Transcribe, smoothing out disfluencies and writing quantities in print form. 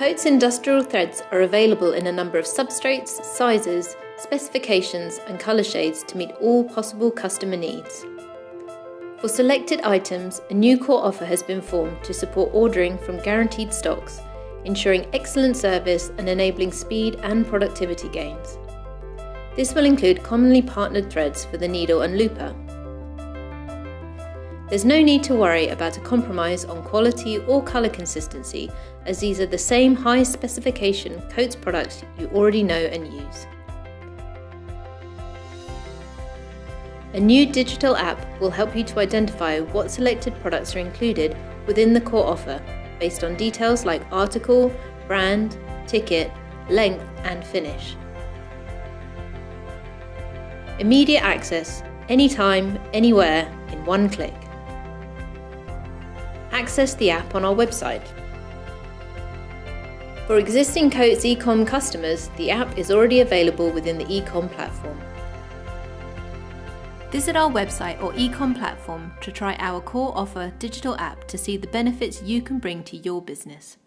Coats industrial threads are available in a number of substrates, sizes, specifications and colour shades to meet all possible customer needs. For selected items, a new core offer has been formed to support ordering from guaranteed stocks, ensuring excellent service and enabling speed and productivity gains. This will include commonly partnered threads for the needle and looper. There's no need to worry about a compromise on quality or colour consistency, as these are the same high specification Coats products you already know and use. A new digital app will help you to identify what selected products are included within the core offer based on details like article, brand, ticket, length and finish. Immediate access, anytime, anywhere, in one click. Access the app on our website. For existing Coats e-com customers, the app is already available within the e-com platform. Visit our website or e-com platform to try our core offer digital app to see the benefits you can bring to your business.